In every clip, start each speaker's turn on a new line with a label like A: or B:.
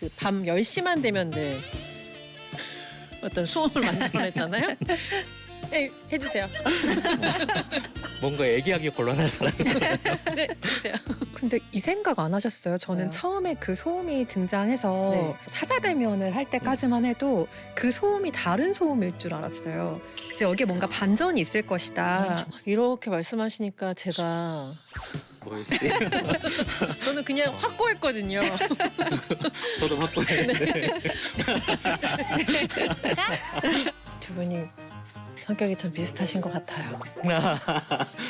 A: 그 밤 10시만 되면 늘 어떤 소음을 만들어냈잖아요. 네, 해주세요.
B: 뭔가 얘기하기 곤란한 사람이잖아요.
A: 네, 해주세요.
C: 근데 이 생각 안 하셨어요? 저는
A: 왜요?
C: 처음에 그 소음이 등장해서
A: 네.
C: 사자대면을 할 때까지만 해도 그 소음이 다른 소음일 줄 알았어요. 그래서 여기에 뭔가 반전이 있을 것이다.
A: 이렇게 말씀하시니까 제가
B: 뭐였지?
A: 저는 그냥 확고했거든요.
B: 저도 확고했는데.
A: 두 분이 성격이 참 비슷하신 것 같아요.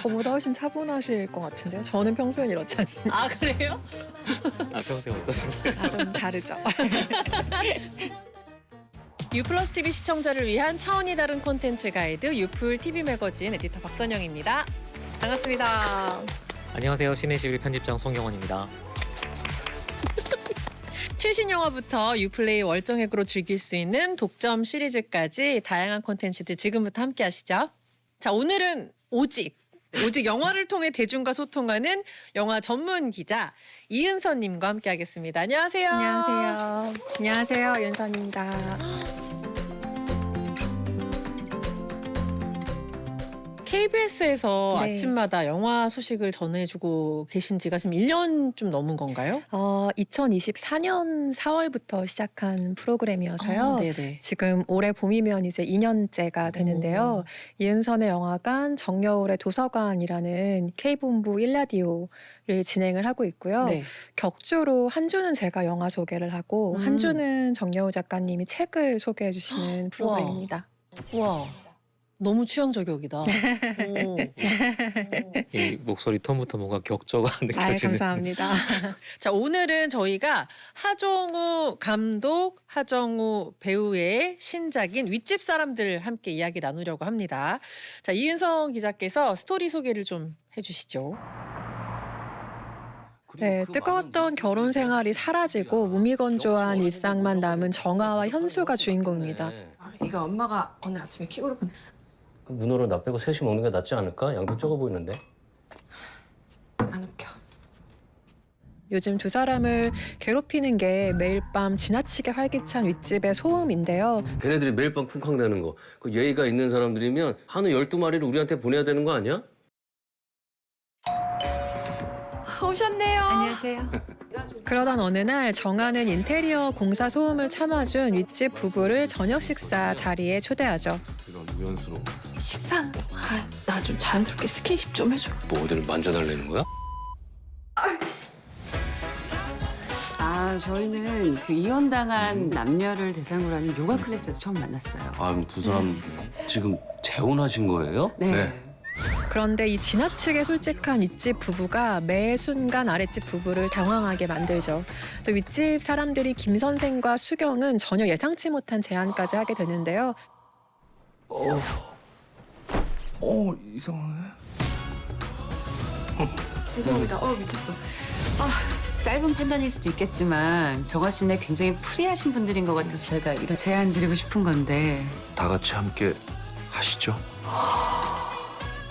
C: 저보다 훨씬 차분하실 것 같은데요. 저는 평소엔 이렇지 않습니다.
A: 아 그래요?
B: 아, 평소에 어떠신가요?
C: 아, 좀 다르죠.
A: 유플러스 TV 시청자를 위한 차원이 다른 콘텐츠 가이드 유플 TV 매거진 에디터 박선영입니다. 반갑습니다.
B: 안녕하세요. 신의 11 편집장 송경원입니다.
A: 최신 영화부터 유플레이 월정액으로 즐길 수 있는 독점 시리즈까지 다양한 콘텐츠들 지금부터 함께 하시죠. 자, 오늘은 오직 영화를 통해 대중과 소통하는 영화 전문 기자 이은서님과 함께 하겠습니다. 안녕하세요.
C: 안녕하세요. 안녕하세요. 윤선입니다.
A: KBS에서
C: 네.
A: 아침마다 영화 소식을 전해주고 계신 지가 지금 1년 좀 넘은 건가요?
C: 2024년 4월부터 시작한 프로그램이어서요.
A: 네네.
C: 지금 올해 봄이면 이제 2년째가 되는데요. 이은선의 영화관, 정여울의 도서관이라는 K본부 1라디오를 진행을 하고 있고요.
A: 네.
C: 격주로 한 주는 제가 영화 소개를 하고 한 주는 정여울 작가님이 책을 소개해 주시는 프로그램입니다.
A: 우와, 너무 취향 저격이다. 오.
B: 이 목소리 톤부터 뭔가 격조가
C: 아,
B: 느껴지는.
C: 감사합니다.
A: 자, 오늘은 저희가 하정우 감독, 하정우 배우의 신작인 윗집 사람들 함께 이야기 나누려고 합니다. 자, 이은성 기자께서 스토리 소개를 좀 해주시죠.
C: 네, 뜨거웠던 결혼 생활이 사라지고 무미건조한 일상만 남은 정아와 현수가 주인공입니다.
D: 이거 엄마가 오늘 아침에 킥으로 보냈어.
E: 그 문어를 나 빼고 셋이 먹는 게 낫지 않을까? 양도 적어 보이는데.
D: 안 웃겨.
C: 요즘 두 사람을 괴롭히는 게 매일 밤 지나치게 활기찬 윗집의 소음인데요.
E: 걔네들이 매일 밤 쿵쾅대는 거. 그 예의가 있는 사람들이면 한우 12마리를 우리한테 보내야 되는 거 아니야?
D: 오셨네요. 안녕하세요.
C: 그러던 어느 날 정아는 인테리어 공사 소음을 참아준 윗집 부부를 저녁 식사 자리에 초대하죠.
E: 이런 우연수로.
D: 식사하는 동안 나 좀 자연스럽게 스킨십 좀 해줘.
E: 뭐 어디를 만져달라는 거야?
F: 아, 저희는 그 이혼당한 남녀를 대상으로 하는 요가 클래스에서 처음 만났어요.
E: 아, 그럼 두 사람 지금 재혼하신 거예요?
F: 네.
C: 그런데 이 지나치게 솔직한 윗집 부부가 매 순간 아랫집 부부를 당황하게 만들죠. 또 윗집 사람들이 김 선생과 수경은 전혀 예상치 못한 제안까지 하게 되는데요.
E: 이상하네.
F: 죄송합니다. 미쳤어. 짧은 판단일 수도 있겠지만 정아 씨네 굉장히 프리하신 분들인 것 같아서 제가 이런 제안 드리고 싶은 건데.
E: 다 같이 함께 하시죠.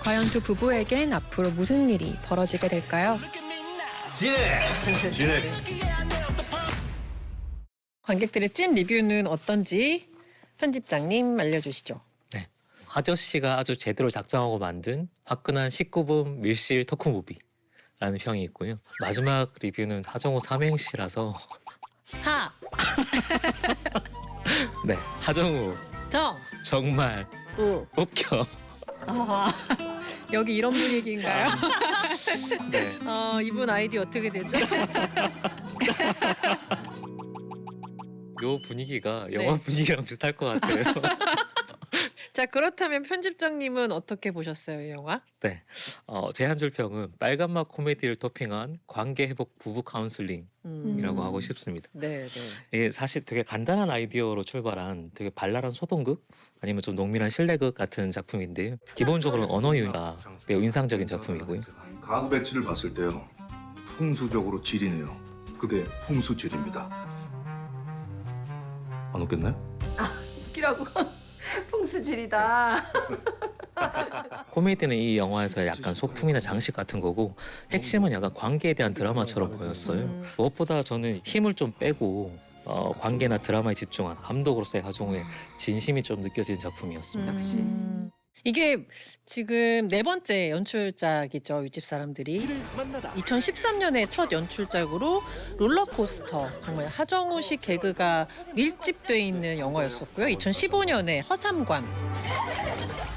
C: 과연 두 부부에겐 앞으로 무슨 일이 벌어지게 될까요?
E: 진해.
A: 관객들의 찐 리뷰는 어떤지 편집장님 알려주시죠.
B: 네. 하저 씨가 아주 제대로 작정하고 만든 화끈한 19금 밀실 토크무비라는 평이 있고요. 마지막 리뷰는 하정우 삼행시라서
A: 하,
B: 네. 하정우
A: 정,
B: 정말
A: 우.
B: 웃겨.
C: 여기 이런 분위기인가요?
B: 네.
A: 이분 아이디 어떻게 되죠?
B: 요 분위기가
A: 네.
B: 영화 분위기랑 비슷할 것 같아요.
A: 자, 그렇다면 편집장님은 어떻게 보셨어요, 이 영화?
B: 네. 제 한 줄 평은 빨간맛 코미디를 토핑한 관계 회복 부부 카운슬링이라고 하고 싶습니다.
A: 네, 네.
B: 이게 사실 되게 간단한 아이디어로 출발한 되게 발랄한 소동극 아니면 좀 농밀한 실내극 같은 작품인데요. 기본적으로 언어유가 매우 인상적인 작품이고요.
G: 가구 배치를 봤을 때요. 풍수적으로 질이네요. 그게 풍수질입니다. 안 웃겠나요?
D: 웃기라고. 풍수질이다.
B: 코미디는 이 영화에서 약간 소품이나 장식 같은 거고 핵심은 약간 관계에 대한 드라마처럼 보였어요. 무엇보다 저는 힘을 좀 빼고 관계나 드라마에 집중한 감독으로서의 하정우의 진심이 좀 느껴지는 작품이었습니다.
F: 역시.
A: 이게 지금 네 번째 연출작이죠. 윗집 사람들이 2013년에 첫 연출작으로 롤러코스터, 정말 하정우식 개그가 밀집돼 있는 영화였었고요. 2015년에 허삼관,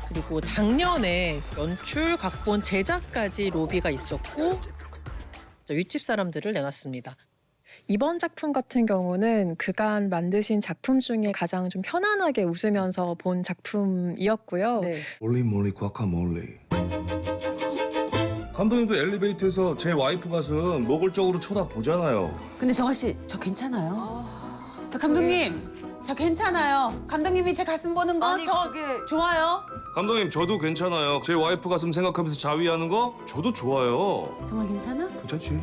A: 그리고 작년에 연출, 각본, 제작까지 로비가 있었고 윗집 사람들을 내놨습니다.
C: 이번 작품 같은 경우는 그간 만드신 작품 중에 가장 좀 편안하게 웃으면서 본 작품이었고요.
A: 네.
G: 몰리 과카몰리. 감독님도 엘리베이터에서 제 와이프 가슴 노골적으로 쳐다보잖아요.
F: 근데 정아 씨, 저 괜찮아요? 저 감독님, 저 괜찮아요. 감독님이 제 가슴 보는 거 저 좋아요.
G: 감독님 저도 괜찮아요. 제 와이프 가슴 생각하면서 자위하는 거 저도 좋아요.
F: 정말 괜찮아?
G: 괜찮지.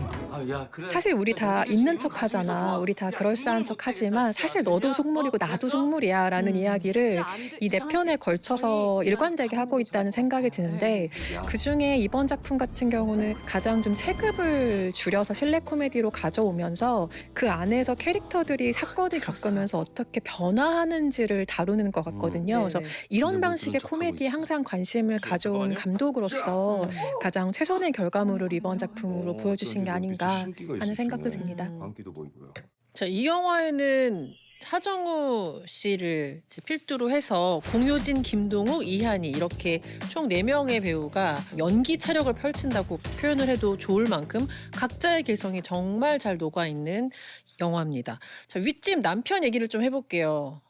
C: 사실 우리 다 있는 척 하잖아. 우리 다 그럴싸한 척 하지만 사실 너도 속물이고 나도 속물이야 라는 이야기를 이 네 편에 걸쳐서 일관되게 하고 있다는 생각이 드는데 그중에 이번 작품 같은 경우는 가장 좀 체급을 줄여서 실내 코미디로 가져오면서 그 안에서 캐릭터들이 사건을 겪으면서 어떻게 변화하는지를 다루는 것 같거든요. 그래서 이런 방식의 코미디에 항상 관심을 가져온 감독으로서 가장 최선의 결과물을 이번 작품으로 보여주신 게 아닌가 하는 생각도 듭니다.
G: 광기도 보이고요.
A: 자, 이 영화에는 하정우 씨를 이제 필두로 해서 공효진, 김동욱, 이한이 이렇게 총 4명의 배우가 연기 차력을 펼친다고 표현을 해도 좋을 만큼 각자의 개성이 정말 잘 녹아있는 영화입니다. 자, 윗집 남편 얘기를 좀 해볼게요.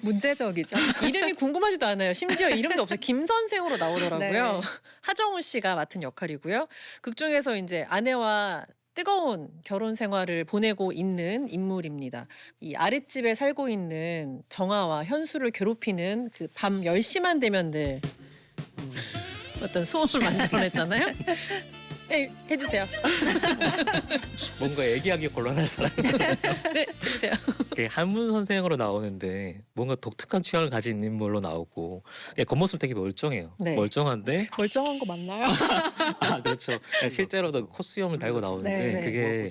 C: 문제적이죠.
A: 이름이 궁금하지도 않아요. 심지어 이름도 없어요. 김 선생으로 나오더라고요.
C: 네.
A: 하정우 씨가 맡은 역할이고요. 극 중에서 이제 아내와 뜨거운 결혼 생활을 보내고 있는 인물입니다. 이 아랫집에 살고 있는 정아와 현수를 괴롭히는 그 밤 10시만 되면 늘 어떤 소음을 만들어냈잖아요. 네, 해주세요.
B: 뭔가 얘기하기 곤란한 사람이잖아요.
A: 네, 해주세요.
B: 한문 선생으로 나오는데 뭔가 독특한 취향을 가진 인물로 나오고 겉모습 되게 멀쩡해요.
A: 네.
B: 멀쩡한데
C: 멀쩡한 거 맞나요?
B: 아 그렇죠. 실제로도 코수염을 달고 나오는데
C: 네, 네.
B: 그게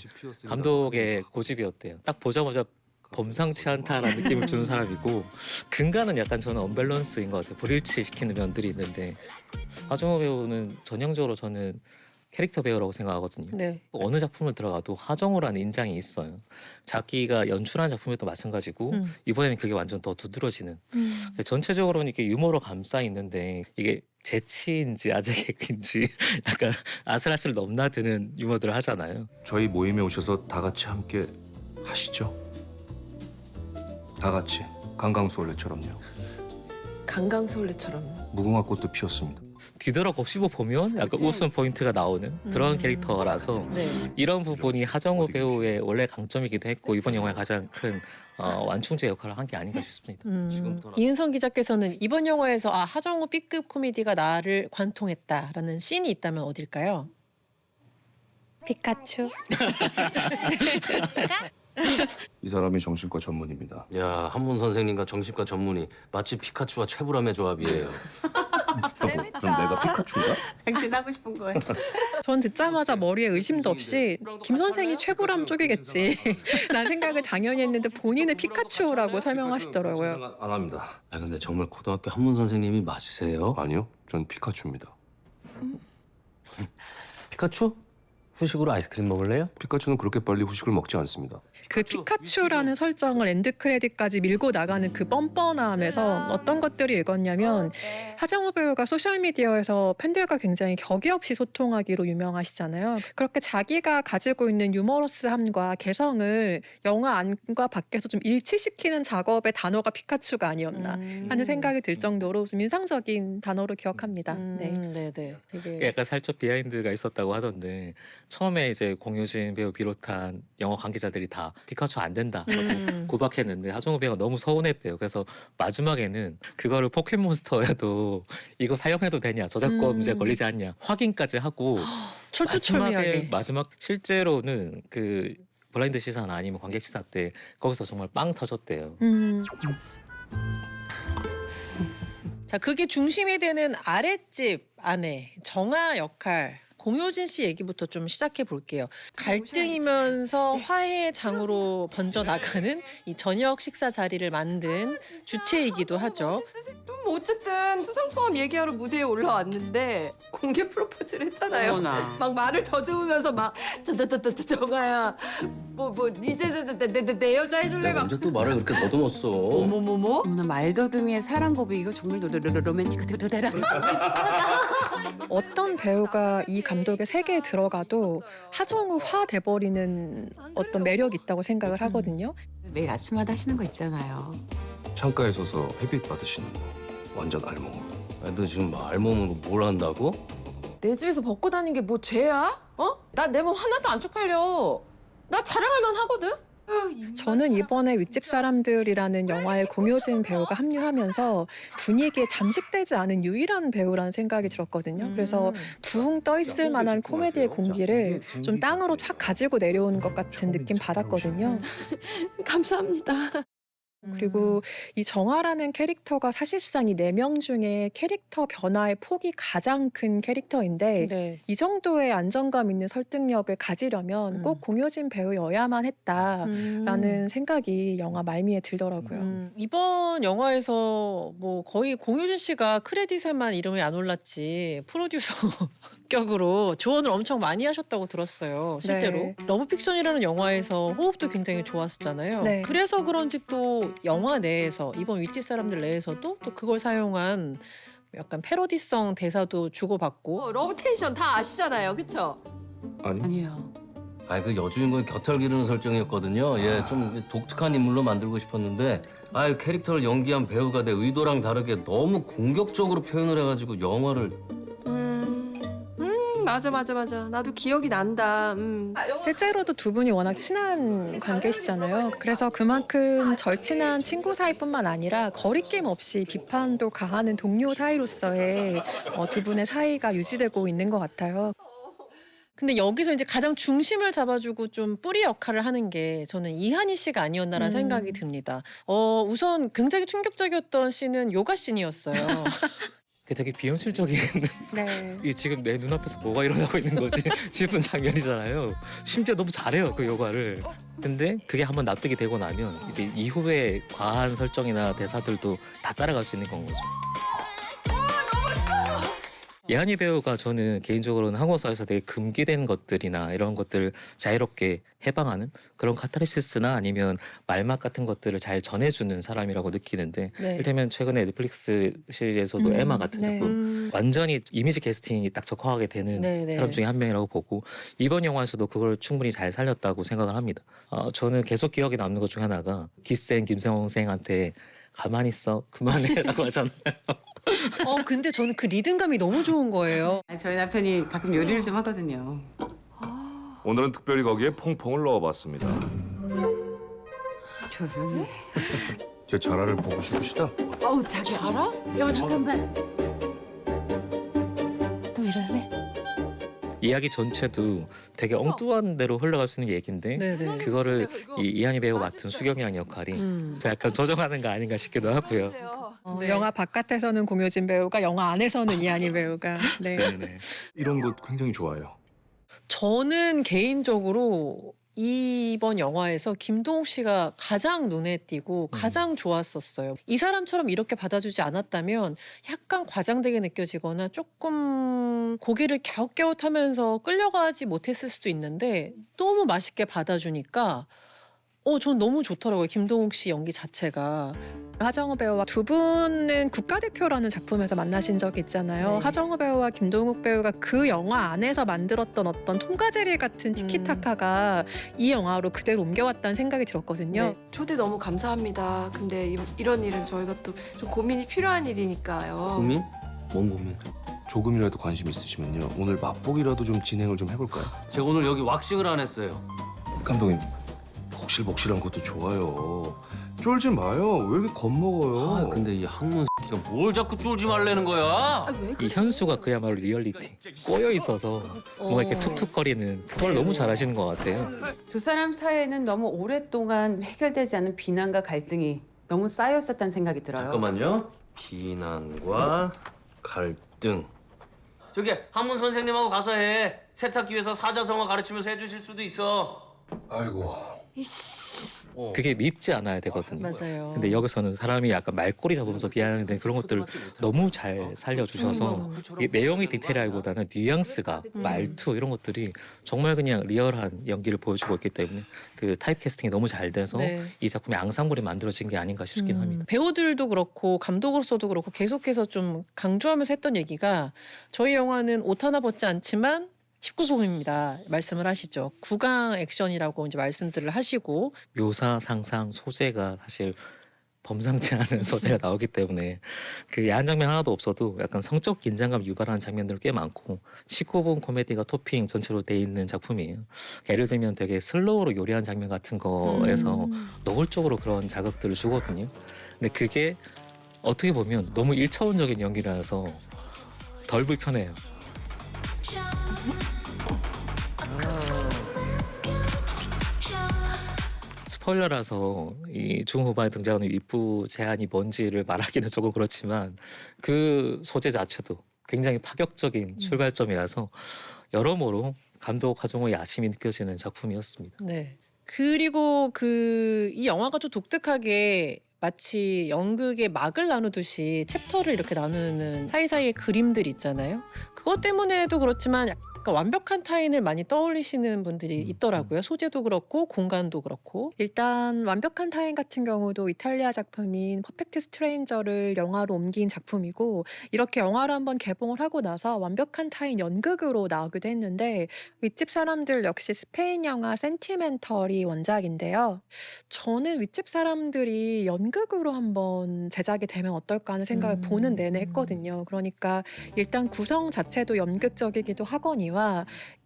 B: 감독의 고집이었대요. 딱 보자마자 범상치 않다라는 느낌을 주는 사람이고 근간은 약간 저는 언밸런스인 것 같아요. 불일치 시키는 면들이 있는데 하정우 배우는 전형적으로 저는 캐릭터 배우라고 생각하거든요.
A: 네.
B: 어느 작품을 들어가도 하정우라는 인장이 있어요. 자기가 연출한 작품에도 마찬가지고 이번에는 그게 완전 더 두드러지는. 전체적으로는 이게 유머로 감싸 있는데 이게 재치인지 아재 개그인지 약간 아슬아슬 넘나드는 유머들을 하잖아요.
G: 저희 모임에 오셔서 다 같이 함께 하시죠. 다 같이 강강수월래처럼요.
D: 강강술래처럼.
G: 무궁화 꽃도 피었습니다.
B: 뒤돌아 곱씹어 보면 약간 웃음 포인트가 나오는 그런 캐릭터라서
A: 네.
B: 이런 부분이 하정우 배우의 원래 강점이기도 했고 이번 영화의 가장 큰 완충제 역할을 한 게 아닌가 싶습니다.
A: 이은성 기자께서는 이번 영화에서 하정우 B급 코미디가 나를 관통했다라는 씬이 있다면 어딜까요?
C: 피카츄.
G: 이 사람이 정신과 전문입니다.
E: 야, 한문 선생님과 정신과 전문의 마치 피카츄와 최불암의 조합이에요.
G: 그럼 내가 피카츄인가?
F: 당신 하고 싶은 거예요.
C: 전 듣자마자 머리에 의심도 없이 김 선생이 최불암 쪽이겠지 라는 생각을 당연히 했는데 본인은 피카츄라고 설명하시더라고요.
G: 생각 안 합니다.
E: 아, 근데 정말 고등학교 한문 선생님이 맞으세요?
G: 아니요, 전 피카츄입니다.
E: 피카츄? 후식으로 아이스크림 먹을래요?
G: 피카츄는 그렇게 빨리 후식을 먹지 않습니다.
C: 그 피카츄라는 설정을 엔드 크레딧까지 밀고 나가는 그 뻔뻔함에서 어떤 것들이 읽었냐면 하정우 배우가 소셜미디어에서 팬들과 굉장히 격이 없이 소통하기로 유명하시잖아요. 그렇게 자기가 가지고 있는 유머러스함과 개성을 영화 안과 밖에서 좀 일치시키는 작업의 단어가 피카츄가 아니었나 하는 생각이 들 정도로 좀 인상적인 단어로 기억합니다. 네.
A: 네, 네. 되게
B: 약간 살짝 비하인드가 있었다고 하던데 처음에 이제 공효진 배우 비롯한 영화 관계자들이 다 피카츄 안 된다 고박했는데 하정우 배우가 너무 서운했대요. 그래서 마지막에는 그거를 포켓몬스터에도 이거 사용해도 되냐 저작권 문제 걸리지 않냐 확인까지 하고
A: 철두철미하게.
B: 마지막 실제로는 그 블라인드 시사나 아니면 관객 시사 때 거기서 정말 빵 터졌대요.
A: 자, 그게 중심이 되는 아랫집 아내 정아 역할 공효진 씨 얘기부터 좀 시작해 볼게요. 갈등이면서 화해의 장으로 번져 나가는 이 저녁 식사 자리를 만든 주체이기도 하죠.
D: 뭐 어쨌든 수상소감 얘기하러 무대에 올라왔는데 공개 프로포즈를 했잖아요.
F: 어머나.
D: 막 말을 더듬으면서 막 정아야 뭐 이제 내 여자 해줄래
E: 내가
D: 막
E: 언제 또 말을 그렇게 더듬었어.
D: 뭐뭐뭐뭐
F: 어머나 말더듬이의 사랑 고백 이거 정말 로맨틱하더라.
C: 어떤 배우가 이 감독의 세계에 들어가도 하정우화 돼버리는 어떤 매력이 있다고 생각을 하거든요.
F: 매일 아침마다 하시는 거 있잖아요.
G: 창가에 서서 햇빛 받으시는 거 완전 알몸으로.
E: 아, 너 지금 알몸으로 뭘 한다고?
D: 내 집에서 벗고 다니는 게 뭐 죄야? 어? 나 내 몸 하나도 안 쪽팔려. 나 자랑할 만하거든.
C: 저는 이번에 윗집 사람들이라는 영화에 공효진 배우가 합류하면서 분위기에 잠식되지 않은 유일한 배우라는 생각이 들었거든요. 그래서 붕 떠 있을 만한 코미디의 공기를 좀 땅으로 확 가지고 내려오는 것 같은 느낌 받았거든요.
D: 감사합니다.
C: 그리고 이 정아라는 캐릭터가 사실상 이 4명 중에 캐릭터 변화의 폭이 가장 큰 캐릭터인데
A: 네.
C: 이 정도의 안정감 있는 설득력을 가지려면 꼭 공효진 배우여야만 했다라는 생각이 영화 말미에 들더라고요.
A: 이번 영화에서 뭐 거의 공효진 씨가 크레딧에만 이름이 안 올랐지 프로듀서 격으로 조언을 엄청 많이 하셨다고 들었어요. 실제로
C: 네.
A: 러브픽션이라는 영화에서 호흡도 굉장히 좋았었잖아요.
C: 네.
A: 그래서 그런지 또 영화 내에서 이번 윗집 사람들 내에서도 또 그걸 사용한 약간 패러디성 대사도 주고받고
D: 러브 텐션 다 아시잖아요, 그쵸?
G: 아니
F: 아니에요.
E: 아, 그 여주인공이 곁털 기르는 설정이었거든요. 예, 좀 독특한 인물로 만들고 싶었는데, 아, 캐릭터를 연기한 배우가 내 의도랑 다르게 너무 공격적으로 표현을 해가지고 영화를
D: 맞아. 나도 기억이 난다.
C: 실제로도 두 분이 워낙 친한 관계시잖아요. 그래서 그만큼 절친한 친구 사이뿐만 아니라 거리낌 없이 비판도 가하는 동료 사이로서의 두 분의 사이가 유지되고 있는 것 같아요.
A: 근데 여기서 이제 가장 중심을 잡아주고 좀 뿌리 역할을 하는 게 저는 이한희 씨가 아니었나라는 생각이 듭니다. 우선 굉장히 충격적이었던 씬은 요가 씬이었어요.
B: 그게 되게 비현실적인
C: 네.
B: 이 지금 내 눈앞에서 뭐가 일어나고 있는 거지 싶은 장면이잖아요. 심지어 너무 잘해요 그 요가를. 근데 그게 한번 납득이 되고 나면 이제 이후에 과한 설정이나 대사들도 다 따라갈 수 있는 건 거죠. 예한이 배우가 저는 개인적으로는 한국 사회에서 되게 금기된 것들이나 이런 것들을 자유롭게 해방하는 그런 카타르시스나 아니면 말맛 같은 것들을 잘 전해주는 사람이라고 느끼는데
A: 네.
B: 이를테면 최근에 넷플릭스 시리즈에서도 에마 같은
C: 네.
B: 작품 완전히 이미지 캐스팅이 딱 적합하게 되는
A: 네.
B: 사람 중에 한 명이라고 보고 이번 영화에서도 그걸 충분히 잘 살렸다고 생각을 합니다. 저는 계속 기억에 남는 것 중에 하나가 기센 김세홍 생한테 가만히 있어 그만해라고 하잖아요.
A: 근데 저는 그 리듬감이 너무 좋은 거예요.
F: 저희 남편이 가끔 요리를 좀 하거든요.
G: 오늘은 특별히 거기에 퐁퐁을 넣어봤습니다.
F: 조용히.
G: 제 자라를 보고 싶으시다?
F: 어우 자기 알아? 여보 잠깐만. 또 이럴래?
B: 이야기 전체도 되게 엉뚱한 대로 흘러갈 수 있는 얘기인데
A: 네네.
B: 그거를 이 이한희 배우가 맡은 수경이랑 역할이 약간 조정하는 거 아닌가 싶기도 하고요.
A: 네.
C: 영화 바깥에서는 공효진 배우가, 영화 안에서는 이한희 배우가. 네.
B: 네네.
G: 이런 것 굉장히 좋아해요.
A: 저는 개인적으로 이번 영화에서 김동욱 씨가 가장 눈에 띄고 가장 좋았었어요. 이 사람처럼 이렇게 받아주지 않았다면 약간 과장되게 느껴지거나 조금 고개를 갸웃갸웃하면서 끌려가지 못했을 수도 있는데 너무 맛있게 받아주니까 전 너무 좋더라고요. 김동욱 씨 연기 자체가.
C: 하정우 배우와 두 분은 국가대표라는 작품에서 만나신 적이 있잖아요.
A: 네.
C: 하정우 배우와 김동욱 배우가 그 영화 안에서 만들었던 어떤 톰과제리 같은 티키타카가 이 영화로 그대로 옮겨왔다는 생각이 들었거든요.
D: 초대 너무 감사합니다. 근데 이런 일은 저희가 또 좀 고민이 필요한 일이니까요.
E: 고민? 뭔 고민?
G: 조금이라도 관심 있으시면요. 오늘 맛보기라도 좀 진행을 좀 해볼까요?
E: 제가 오늘 여기 왁싱을 안 했어요.
G: 감독님, 복실복실한 것도 좋아요. 쫄지 마요. 왜 이렇게 겁먹어요?
E: 아, 근데 이 한문 새끼가 뭘 자꾸 쫄지 말라는 거야?
D: 왜
B: 이 현수가 그야말로 리얼리티 꼬여 있어서 뭔가 이렇게 툭툭거리는 그걸 너무 잘하시는 것 같아요.
F: 두 사람 사이에는 너무 오랫동안 해결되지 않은 비난과 갈등이 너무 쌓였었다는 생각이 들어요.
E: 잠깐만요. 비난과 갈등. 저기 한문 선생님하고 가서 해. 세탁기에서 사자성어 가르치면서 해주실 수도 있어.
G: 아이고.
B: 그게 밉지 않아야 되거든요.
A: 맞아요.
B: 근데 여기서는 사람이 약간 말꼬리 잡으면서 미안한데 그런 것들 너무 잘 살려주셔서 이 내용의 디테일하기보다는 뉘앙스가 말투 이런 것들이 정말 그냥 리얼한 연기를 보여주고 있기 때문에 그 타입 캐스팅이 너무 잘 돼서
A: 네.
B: 이 작품이 앙상블이 만들어진 게 아닌가 싶긴 합니다.
A: 배우들도 그렇고 감독으로서도 그렇고 계속해서 좀 강조하면서 했던 얘기가 저희 영화는 옷 하나 벗지 않지만 19금입니다. 말씀을 하시죠. 구강 액션이라고 이제 말씀들을 하시고
B: 묘사, 상상, 소재가 사실 범상치 않은 소재가 나오기 때문에 그 야한 장면 하나도 없어도 약간 성적 긴장감 유발하는 장면들 꽤 많고 19금 코미디가 토핑 전체로 돼 있는 작품이에요. 예를 들면 되게 슬로우로 요리하는 장면 같은 거에서 노골적으로 그런 자극들을 주거든요. 근데 그게 어떻게 보면 너무 1차원적인 연기라서 덜 불편해요. 스포일러라서 이 중후반에 등장하는 윗부 제한이 뭔지를 말하기는 조금 그렇지만 그 소재 자체도 굉장히 파격적인 출발점이라서 여러모로 감독 하정우의 야심이 느껴지는 작품이었습니다.
A: 네. 그리고 이 영화가 좀 독특하게 마치 연극의 막을 나누듯이 챕터를 이렇게 나누는 사이사이의 그림들 있잖아요. 그것 때문에도 그렇지만 약간 완벽한 타인을 많이 떠올리시는 분들이 있더라고요. 소재도 그렇고 공간도 그렇고.
C: 일단 완벽한 타인 같은 경우도 이탈리아 작품인 퍼펙트 스트레인저를 영화로 옮긴 작품이고 이렇게 영화로 한번 개봉을 하고 나서 완벽한 타인 연극으로 나오기도 했는데 윗집 사람들 역시 스페인 영화 센티멘털이 원작인데요. 저는 윗집 사람들이 연극으로 한번 제작이 되면 어떨까 하는 생각을 보는 내내 했거든요. 그러니까 일단 구성 자체도 연극적이기도 하거니와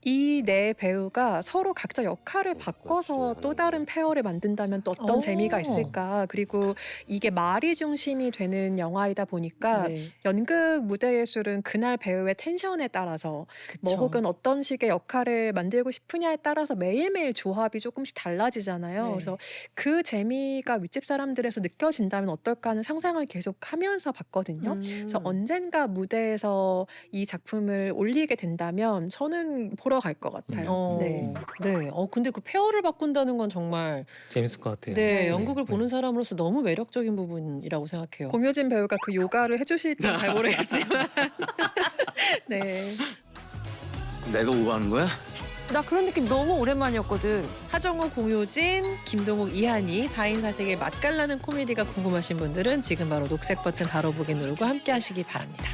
C: 이 네 배우가 서로 각자 역할을 바꿔서 또 다른 페어를 만든다면 또 어떤
A: 오.
C: 재미가 있을까. 그리고 이게 말이 중심이 되는 영화이다 보니까
A: 네.
C: 연극 무대 예술은 그날 배우의 텐션에 따라서 뭐
A: 그쵸.
C: 혹은 어떤 식의 역할을 만들고 싶으냐에 따라서 매일매일 조합이 조금씩 달라지잖아요.
A: 네.
C: 그래서 그 재미가 윗집 사람들에서 느껴진다면 어떨까 하는 상상을 계속 하면서 봤거든요. 그래서 언젠가 무대에서 이 작품을 올리게 된다면 저는 보러 갈 것 같아요. 네.
A: 네. 근데 그 페어를 바꾼다는 건 정말
B: 재밌을 것 같아요.
A: 네, 연극을 보는 사람으로서 너무 매력적인 부분이라고 생각해요.
C: 공효진 배우가 그 요가를 해주실지는 잘 모르겠지만 네.
E: 내가 오버하는 거야?
D: 나 그런 느낌 너무 오랜만이었거든.
A: 하정우, 공효진, 김동욱, 이한이 4인 4색의 맛깔나는 코미디가 궁금하신 분들은 지금 바로 녹색 버튼 바로 보기 누르고 함께 하시기 바랍니다.